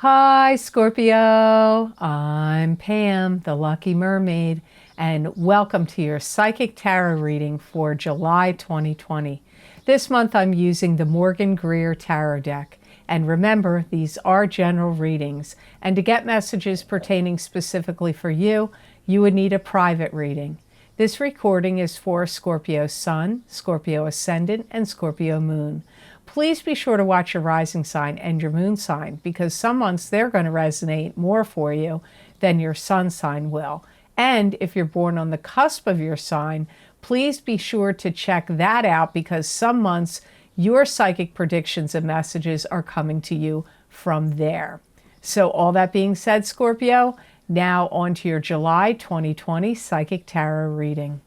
Hi, Scorpio. I'm Pam, the Lucky Mermaid, and welcome to your Psychic Tarot reading for July 2020. This month I'm using the Morgan Greer Tarot deck. And remember, these are general readings. And to get messages pertaining specifically for you, you would need a private reading. This recording is for Scorpio Sun, Scorpio Ascendant, and Scorpio Moon. Please be sure to watch your rising sign and your moon sign because some months they're going to resonate more for you than your sun sign will. And if you're born on the cusp of your sign, please be sure to check that out because some months your psychic predictions and messages are coming to you from there. So all that being said, Scorpio, now on to your July 2020 Psychic Tarot reading.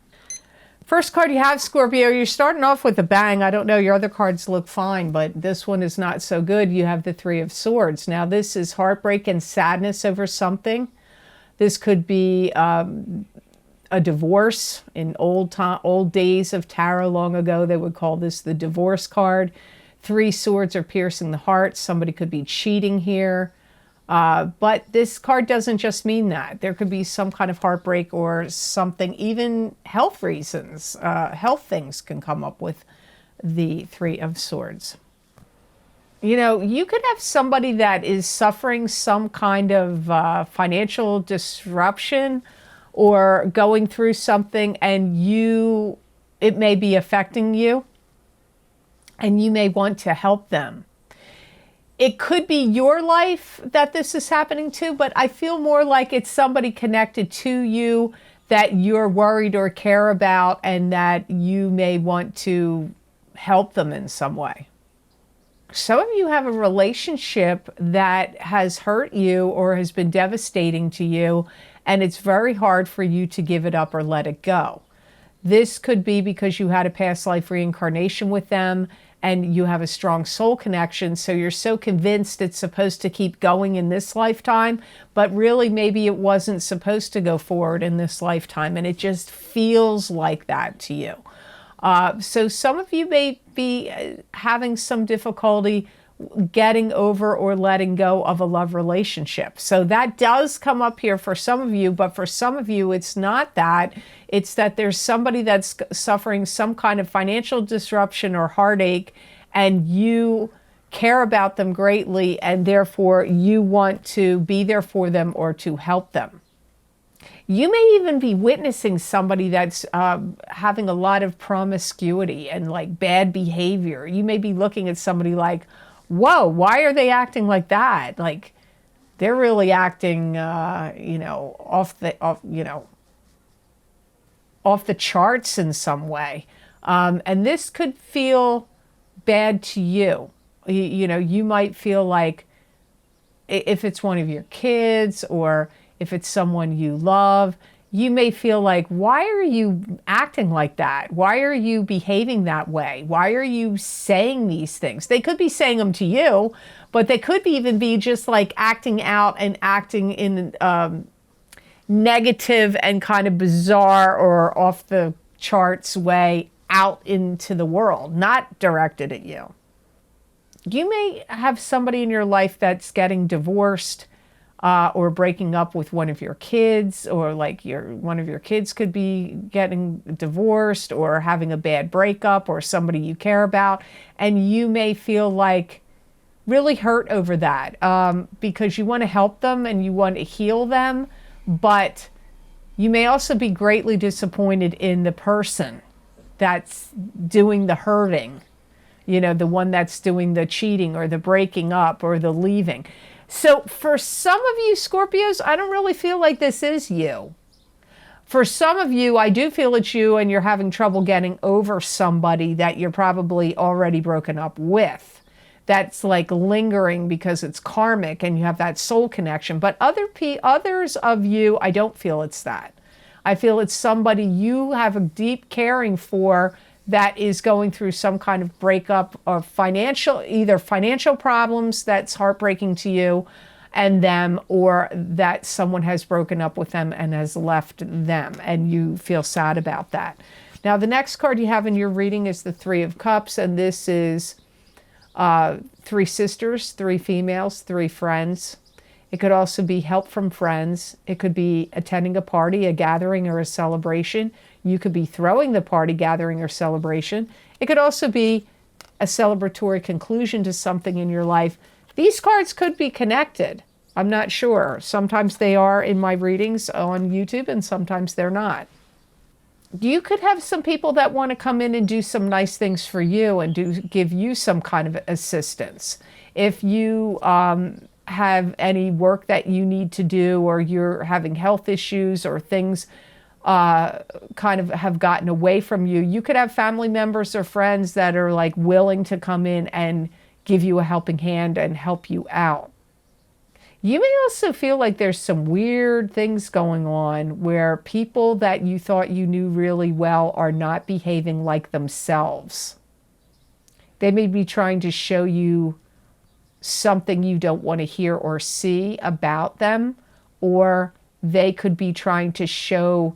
First card you have, Scorpio, you're starting off with a bang. I don't know, your other cards look fine, but this one is not so good. You have the Three of Swords. Now, this is heartbreak and sadness over something. This could be a divorce. In old days of tarot long ago, they would call this the divorce card. Three swords are piercing the heart. Somebody could be cheating here. But this card doesn't just mean that. There could be some kind of heartbreak or something, even health reasons. Health things can come up with the Three of Swords. You know, you could have somebody that is suffering some kind of financial disruption or going through something, and it may be affecting you, and you may want to help them. It could be your life that this is happening to, but I feel more like it's somebody connected to you that you're worried or care about and that you may want to help them in some way. Some of you have a relationship that has hurt you or has been devastating to you, and it's very hard for you to give it up or let it go. This could be because you had a past life reincarnation with them and you have a strong soul connection, so you're so convinced it's supposed to keep going in this lifetime, but really maybe it wasn't supposed to go forward in this lifetime, and it just feels like that to you. So some of you may be having some difficulty getting over or letting go of a love relationship. So that does come up here for some of you, but for some of you, it's not that. It's that there's somebody that's suffering some kind of financial disruption or heartache, and you care about them greatly, and therefore you want to be there for them or to help them. You may even be witnessing somebody that's having a lot of promiscuity and like bad behavior. You may be looking at somebody like, whoa, why are they acting like that? Like they're really acting, off the charts in some way. And this could feel bad to you. You might feel like if it's one of your kids or if it's someone you love, you may feel like, why are you acting like that? Why are you behaving that way? Why are you saying these things? They could be saying them to you, but they could even be just like acting out and acting in negative and kind of bizarre or off the charts way out into the world, not directed at you. You may have somebody in your life that's getting divorced, or breaking up with one of your kids, or like one of your kids could be getting divorced or having a bad breakup, or somebody you care about, and you may feel like really hurt over that because you want to help them and you want to heal them, but you may also be greatly disappointed in the person that's doing the hurting, the one that's doing the cheating or the breaking up or the leaving. So for some of you Scorpios, I don't really feel like this is you. For some of you, I do feel it's you and you're having trouble getting over somebody that you're probably already broken up with. That's like lingering because it's karmic and you have that soul connection. But others of you, I don't feel it's that. I feel it's somebody you have a deep caring for that is going through some kind of breakup of either financial problems that's heartbreaking to you and them, or that someone has broken up with them and has left them, and you feel sad about that. Now, the next card you have in your reading is the Three of Cups, and this is three sisters, three females, three friends. It could also be help from friends. It could be attending a party, a gathering, or a celebration. You could be throwing the party, gathering, or celebration. It could also be a celebratory conclusion to something in your life. These cards could be connected. I'm not sure. Sometimes they are in my readings on YouTube and sometimes they're not. You could have some people that want to come in and do some nice things for you and give you some kind of assistance. If you have any work that you need to do, or you're having health issues, or things kind of have gotten away from you, you could have family members or friends that are like willing to come in and give you a helping hand and help you out. You may also feel like there's some weird things going on where people that you thought you knew really well are not behaving like themselves. They may be trying to show you something you don't want to hear or see about them, or they could be trying to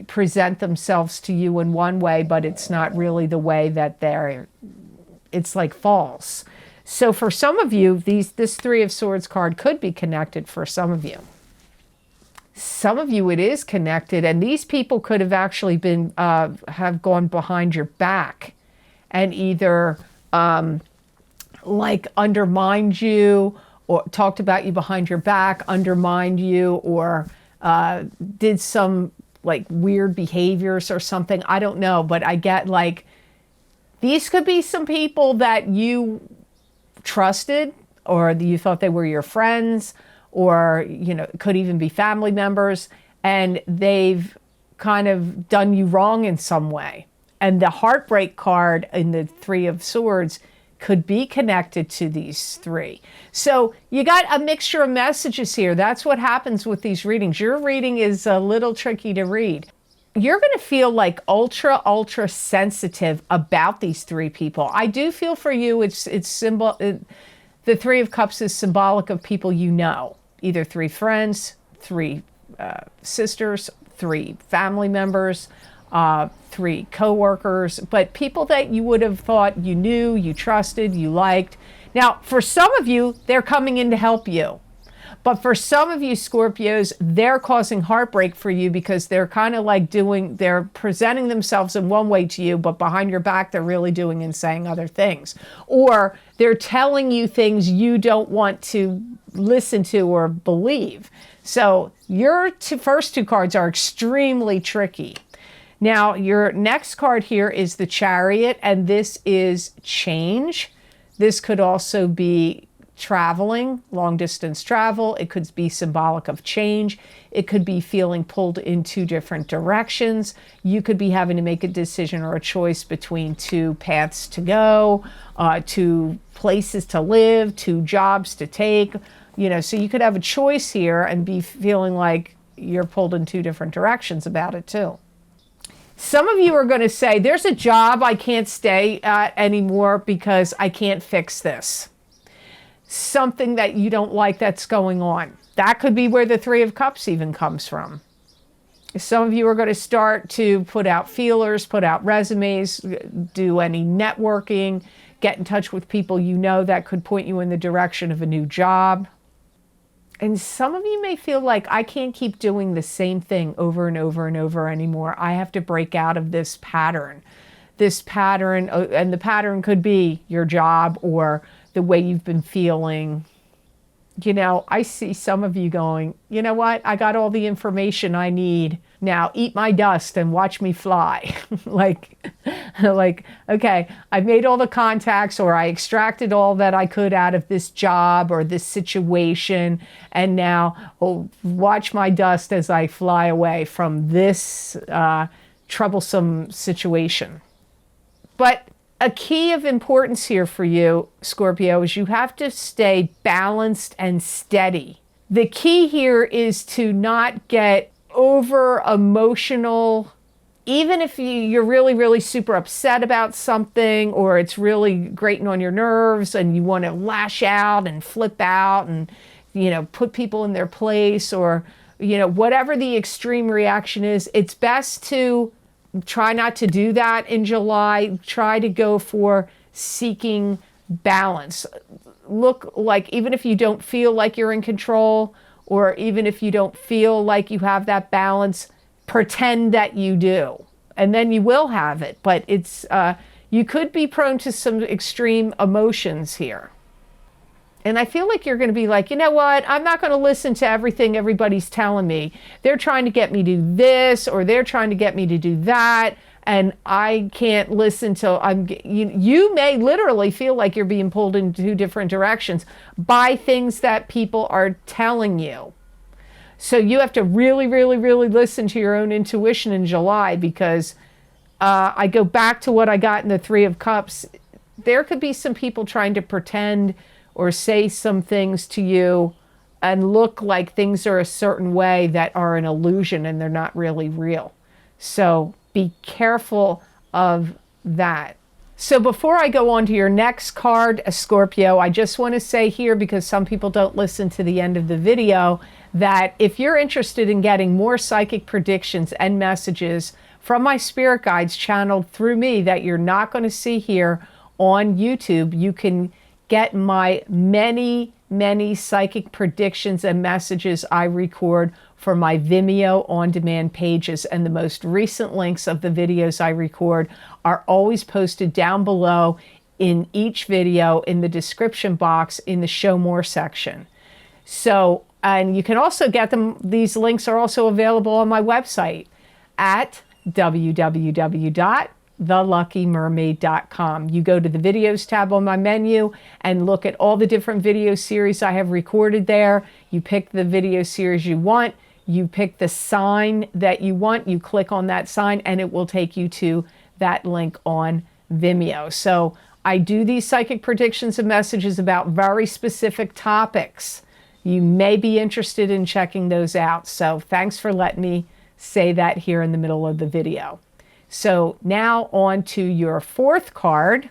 present themselves to you in one way, but it's not really the way that it's like false. So for some of you, this Three of Swords card could be connected for some of you. Some of you it is connected, and these people could have actually been, have gone behind your back and either like undermined you, or talked about you behind your back, undermined you, or did some like weird behaviors or something. I don't know, but I get like, these could be some people that you trusted, or you thought they were your friends, or it could even be family members, and they've kind of done you wrong in some way. And the heartbreak card in the Three of Swords could be connected to these three. So you got a mixture of messages here. That's what happens with these readings. Your reading is a little tricky to read. You're going to feel like ultra sensitive about these three people. I do feel for you, the Three of Cups is symbolic of people you know, either three friends, three sisters, three family members, three co-workers, but people that you would have thought you knew, you trusted, you liked. Now, for some of you, they're coming in to help you. But for some of you Scorpios, they're causing heartbreak for you because they're kind of like they're presenting themselves in one way to you, but behind your back, they're really doing and saying other things. Or they're telling you things you don't want to listen to or believe. So your first two cards are extremely tricky. Now, your next card here is the Chariot, and this is change. This could also be traveling, long distance travel. It could be symbolic of change. It could be feeling pulled in two different directions. You could be having to make a decision or a choice between two paths to go, two places to live, two jobs to take. So you could have a choice here and be feeling like you're pulled in two different directions about it too. Some of you are going to say, there's a job I can't stay at anymore because I can't fix this. Something that you don't like that's going on. That could be where the Three of Cups even comes from. Some of you are going to start to put out feelers, put out resumes, do any networking, get in touch with people you know that could point you in the direction of a new job. And some of you may feel like, I can't keep doing the same thing over and over and over anymore. I have to break out of this pattern. And the pattern could be your job or the way you've been feeling. I see some of you going, you know what? I got all the information I need. Now eat my dust and watch me fly. like, okay, I made all the contacts, or I extracted all that I could out of this job or this situation. And now watch my dust as I fly away from this troublesome situation. But a key of importance here for you, Scorpio, is you have to stay balanced and steady. The key here is to not get over emotional. Even if you're really, really super upset about something, or it's really grating on your nerves and you want to lash out and flip out and, put people in their place, or, whatever the extreme reaction is, it's best to try not to do that in July. Try to go for seeking balance. look like, even if you don't feel like you're in control, or even if you don't feel like you have that balance, pretend that you do. And then you will have it. But it's you could be prone to some extreme emotions here. And I feel like you're going to be like, you know what? I'm not going to listen to everything everybody's telling me. They're trying to get me to do this, or they're trying to get me to do that. And I can't listen till you may literally feel like you're being pulled in two different directions by things that people are telling you. So you have to really, really, really listen to your own intuition in July, because I go back to what I got in the Three of Cups. There could be some people trying to pretend or say some things to you and look like things are a certain way that are an illusion and they're not really real. So be careful of that. So before I go on to your next card, Scorpio, I just want to say here, because some people don't listen to the end of the video, that if you're interested in getting more psychic predictions and messages from my spirit guides channeled through me that you're not going to see here on YouTube, you can get my many, many psychic predictions and messages I record for my Vimeo on-demand pages. And the most recent links of the videos I record are always posted down below in each video in the description box in the Show More section. So, and you can also get them, these links are also available on my website at www.theluckymermaid.com. You go to the videos tab on my menu and look at all the different video series I have recorded there. You pick the video series you want, you pick the sign that you want, you click on that sign, and it will take you to that link on Vimeo. So I do these psychic predictions and messages about very specific topics. You may be interested in checking those out. So thanks for letting me say that here in the middle of the video. So now on to your fourth card,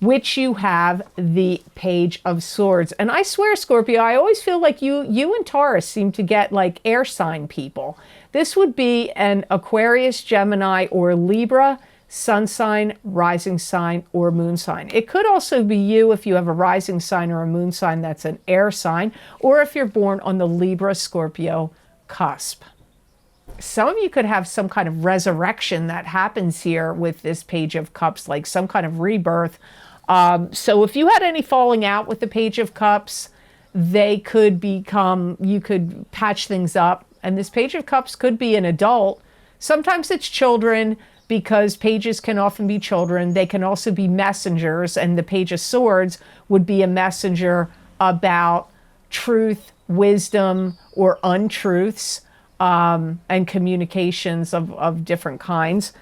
which you have the Page of Swords. And I swear, Scorpio, I always feel like you and Taurus seem to get like air sign people. This would be an Aquarius, Gemini, or Libra sun sign, rising sign, or moon sign. It could also be you if you have a rising sign or a moon sign that's an air sign, or if you're born on the Libra, Scorpio cusp. Some of you could have some kind of resurrection that happens here with this Page of Cups, like some kind of rebirth. So if you had any falling out with the Page of Cups, they could become, you could patch things up. And this Page of Cups could be an adult. Sometimes it's children, because pages can often be children. They can also be messengers. And the Page of Swords would be a messenger about truth, wisdom, or untruths. And communications of different kinds.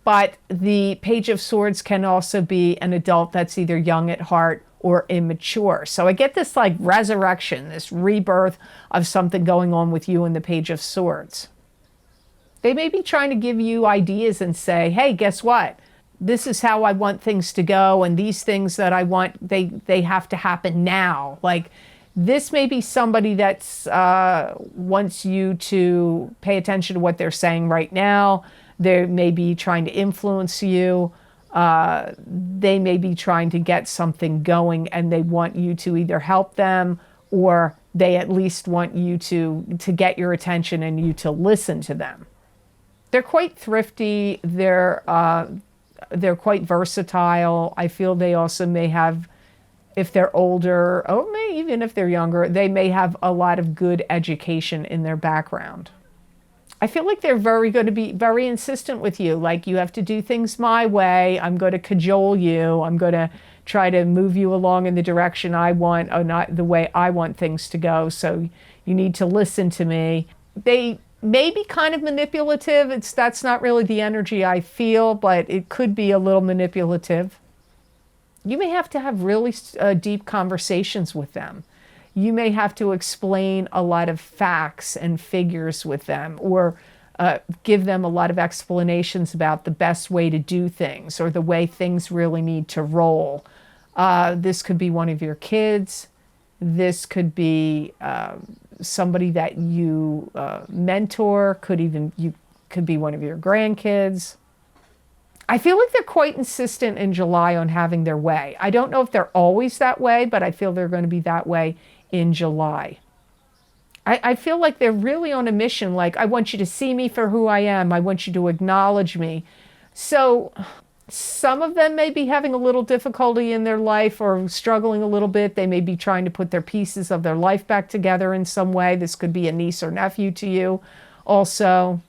But the Page of Swords can also be an adult that's either young at heart or immature. So I get this like resurrection, this rebirth of something going on with you and the Page of Swords. They may be trying to give you ideas and say, hey, guess what? This is how I want things to go, and these things that I want, they have to happen now. Like, this may be somebody that's wants you to pay attention to what they're saying right now. They may be trying to influence you. They may be trying to get something going, and they want you to either help them, or they at least want you to get your attention and you to listen to them. They're quite thrifty. They're quite versatile. I feel they also may have, if they're older, or even if they're younger, they may have a lot of good education in their background. I feel like they're going to be very insistent with you. Like, you have to do things my way. I'm going to cajole you. I'm going to try to move you along in the direction I want, or not the way I want things to go. So you need to listen to me. They may be kind of manipulative. That's not really the energy I feel, but it could be a little manipulative. You may have to have really deep conversations with them. You may have to explain a lot of facts and figures with them, or give them a lot of explanations about the best way to do things, or the way things really need to roll. This could be one of your kids. This could be somebody that you mentor. Could be one of your grandkids. I feel like they're quite insistent in July on having their way. I don't know if they're always that way, but I feel they're going to be that way in July. I feel like they're really on a mission. Like, I want you to see me for who I am. I want you to acknowledge me. So some of them may be having a little difficulty in their life or struggling a little bit. They may be trying to put their pieces of their life back together in some way. This could be a niece or nephew to you. Also,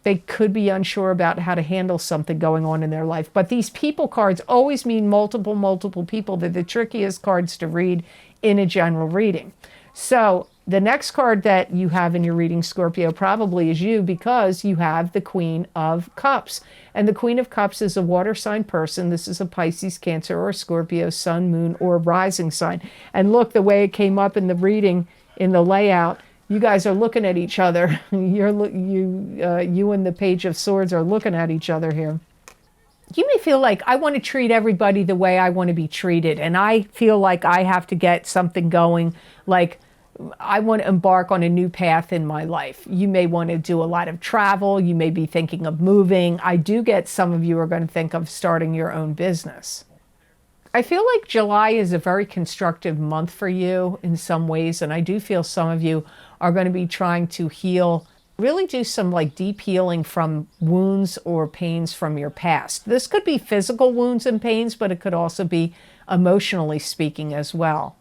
they could be unsure about how to handle something going on in their life. But these people cards always mean multiple people. They're the trickiest cards to read in a general reading. So the next card that you have in your reading, Scorpio, probably is you, because you have the Queen of Cups. And the Queen of Cups is a water sign person. This is a Pisces, Cancer, or Scorpio, Sun, Moon, or Rising sign. And look, the way it came up in the reading, in the layout, you guys are looking at each other. You and the Page of Swords are looking at each other here. You may feel like, I want to treat everybody the way I want to be treated. And I feel like I have to get something going, like I want to embark on a new path in my life. You may want to do a lot of travel. You may be thinking of moving. I do get some of you are going to think of starting your own business. I feel like July is a very constructive month for you in some ways. And I do feel some of you are going to be trying to heal, really do some like deep healing from wounds or pains from your past. This could be physical wounds and pains, but it could also be emotionally speaking as well.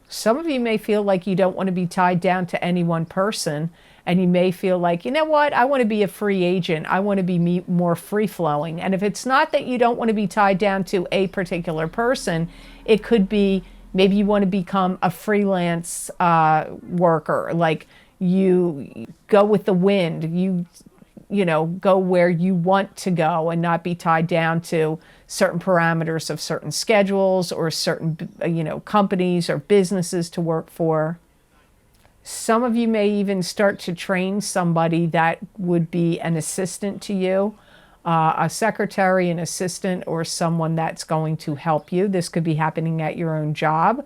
Some of you may feel like you don't want to be tied down to any one person, and you may feel like, you know what, I want to be a free agent. I want to be more free-flowing. And if it's not that you don't want to be tied down to a particular person, it could be maybe you want to become a freelance worker, like you go with the wind, you know, go where you want to go and not be tied down to certain parameters of certain schedules or certain, companies or businesses to work for. Some of you may even start to train somebody that would be an assistant to you, a secretary, an assistant, or someone that's going to help you. This could be happening at your own job.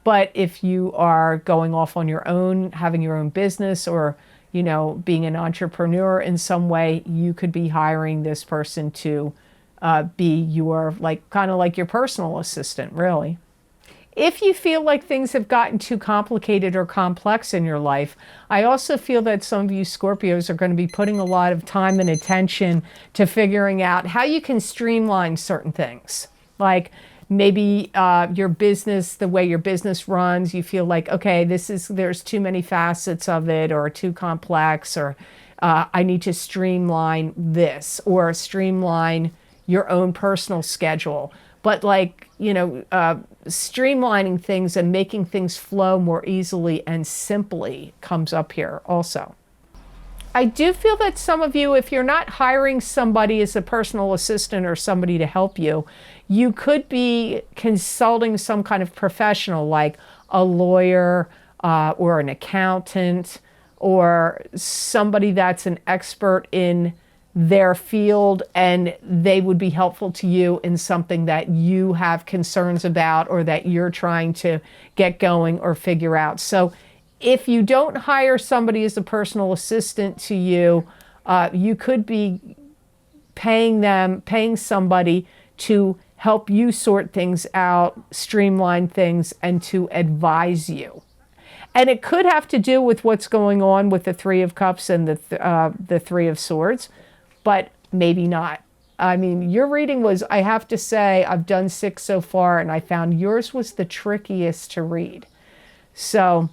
But if you are going off on your own, having your own business, or being an entrepreneur in some way, you could be hiring this person to be your, kind of like your personal assistant, really. If you feel like things have gotten too complicated or complex in your life, I also feel that some of you Scorpios are going to be putting a lot of time and attention to figuring out how you can streamline certain things. Like maybe your business, the way your business runs, you feel like, okay, there's too many facets of it, or too complex, or I need to streamline this, or streamline your own personal schedule. But streamlining things and making things flow more easily and simply comes up here also. I do feel that some of you, if you're not hiring somebody as a personal assistant or somebody to help you, you could be consulting some kind of professional, like a lawyer or an accountant, or somebody that's an expert in their field, and they would be helpful to you in something that you have concerns about or that you're trying to get going or figure out. So if you don't hire somebody as a personal assistant to you, you could be paying somebody to help you sort things out, streamline things, and to advise you. And it could have to do with what's going on with the Three of Cups and the Three of Swords, but maybe not. I mean, your reading was, I have to say, I've done 6 so far, and I found yours was the trickiest to read. So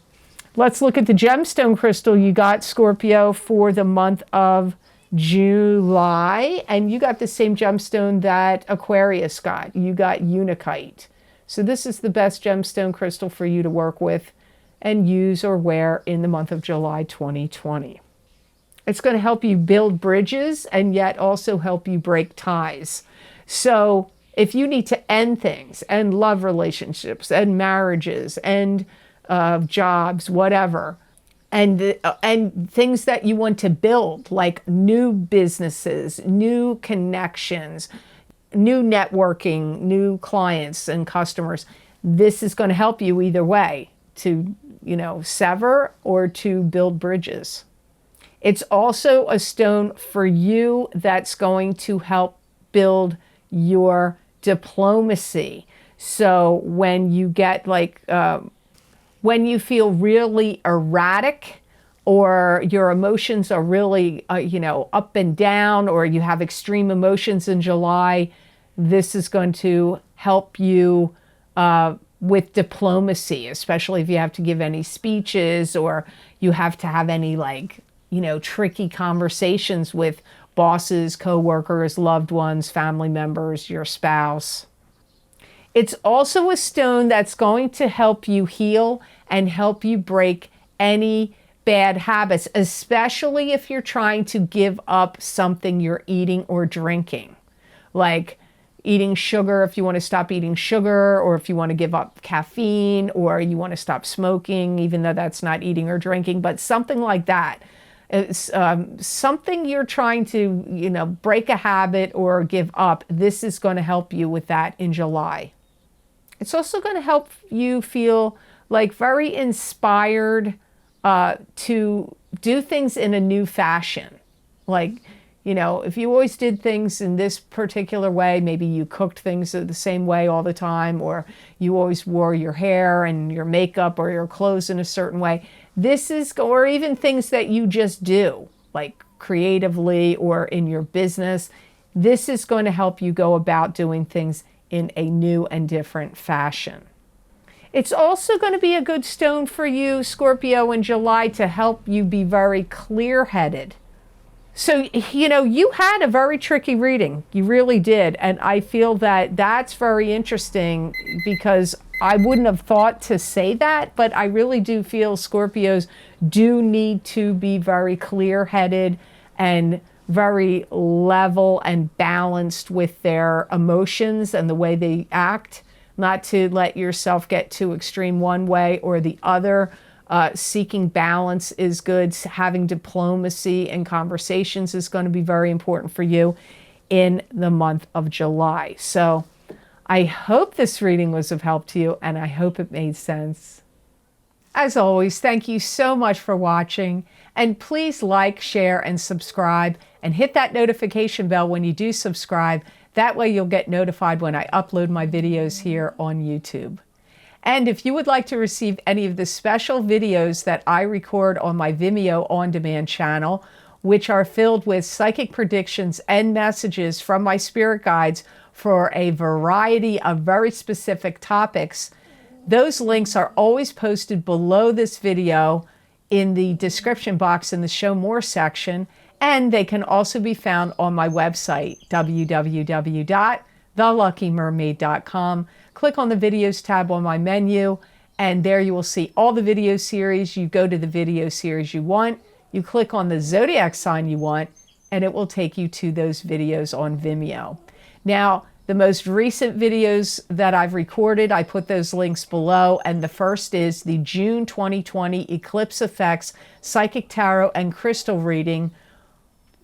let's look at the gemstone crystal you got, Scorpio, for the month of July. And you got the same gemstone that Aquarius got. You got Unakite. So this is the best gemstone crystal for you to work with and use or wear in the month of July 2020. It's going to help you build bridges and yet also help you break ties. So if you need to end things, end love relationships, end marriages, end jobs, whatever, and things that you want to build, like new businesses, new connections, new networking, new clients and customers, this is going to help you either way to, sever or to build bridges. It's also a stone for you that's going to help build your diplomacy. So when you get like, when you feel really erratic, or your emotions are really, up and down, or you have extreme emotions in July, this is going to help you with diplomacy, especially if you have to give any speeches or you have to have any tricky conversations with bosses, coworkers, loved ones, family members, your spouse. It's also a stone that's going to help you heal and help you break any bad habits, especially if you're trying to give up something you're eating or drinking, like eating sugar, if you want to stop eating sugar, or if you want to give up caffeine, or you want to stop smoking, even though that's not eating or drinking, but something like that. It's something you're trying to, break a habit or give up. This is going to help you with that in July. It's also going to help you feel like very inspired to do things in a new fashion. Like, if you always did things in this particular way, maybe you cooked things the same way all the time, or you always wore your hair and your makeup or your clothes in a certain way. This is, or even things that you just do, like creatively or in your business. This is going to help you go about doing things in a new and different fashion. It's also going to be a good stone for you, Scorpio, in July to help you be very clear-headed. So, you had a very tricky reading. You really did. And I feel that that's very interesting because I wouldn't have thought to say that, but I really do feel Scorpios do need to be very clear-headed and very level and balanced with their emotions and the way they act, not to let yourself get too extreme one way or the other. Seeking balance is good. Having diplomacy and conversations is going to be very important for you in the month of July. So I hope this reading was of help to you, and I hope it made sense. As always, thank you so much for watching, and please like, share, and subscribe, and hit that notification bell when you do subscribe. That way you'll get notified when I upload my videos here on YouTube. And if you would like to receive any of the special videos that I record on my Vimeo on-demand channel, which are filled with psychic predictions and messages from my spirit guides for a variety of very specific topics, those links are always posted below this video in the description box in the Show More section, and they can also be found on my website, www.theluckymermaid.com. Click on the videos tab on my menu, and there you will see all the video series. You go to the video series you want, you click on the zodiac sign you want, and it will take you to those videos on Vimeo. Now, the most recent videos that I've recorded, I put those links below, and the first is the June 2020 Eclipse Effects Psychic Tarot and Crystal Reading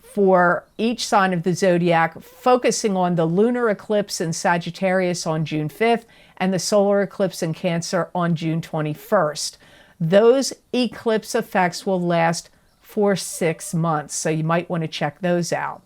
for each sign of the zodiac, focusing on the lunar eclipse in Sagittarius on June 5th and the solar eclipse in Cancer on June 21st. Those eclipse effects will last for 6 months, so you might want to check those out.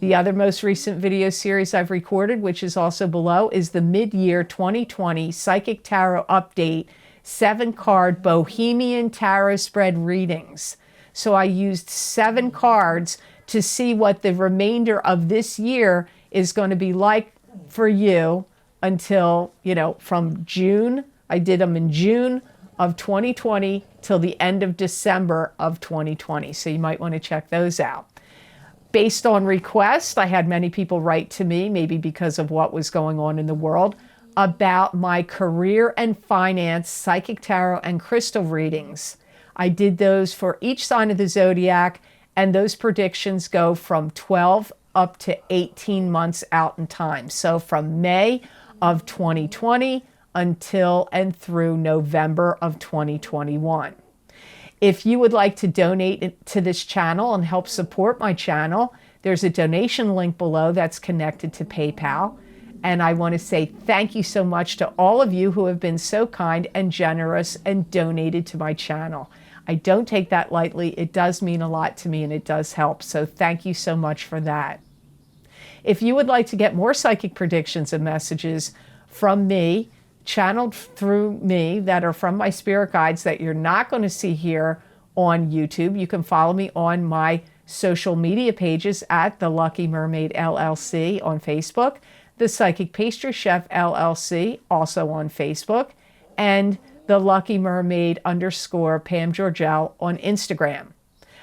The other most recent video series I've recorded, which is also below, is the Mid-Year 2020 Psychic Tarot Update 7-card Bohemian Tarot Spread Readings. So I used 7 cards to see what the remainder of this year is going to be like for you until, from June. I did them in June of 2020 till the end of December of 2020. So you might want to check those out. Based on request, I had many people write to me, maybe because of what was going on in the world, about my career and finance psychic tarot and crystal readings. I did those for each sign of the zodiac, and those predictions go from 12 up to 18 months out in time. So from May of 2020 until and through November of 2021. If you would like to donate to this channel and help support my channel, there's a donation link below that's connected to PayPal. And I want to say thank you so much to all of you who have been so kind and generous and donated to my channel. I don't take that lightly. It does mean a lot to me and it does help. So thank you so much for that. If you would like to get more psychic predictions and messages from me, channeled through me, that are from my spirit guides that you're not going to see here on YouTube, you can follow me on my social media pages at The Lucky Mermaid LLC on Facebook, The Psychic Pastry Chef LLC also on Facebook, and The Lucky Mermaid _ Pam Georgel on Instagram.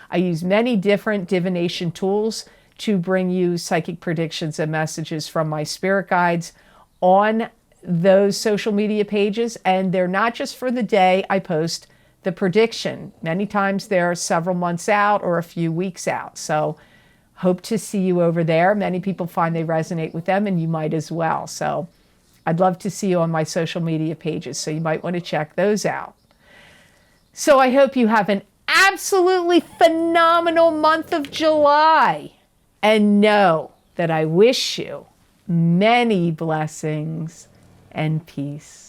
I use many different divination tools to bring you psychic predictions and messages from my spirit guides on those social media pages, and they're not just for the day I post the prediction. Many times they're several months out or a few weeks out. So hope to see you over there. Many people find they resonate with them, and you might as well. So I'd love to see you on my social media pages, so you might want to check those out. So I hope you have an absolutely phenomenal month of July, and know that I wish you many blessings and peace.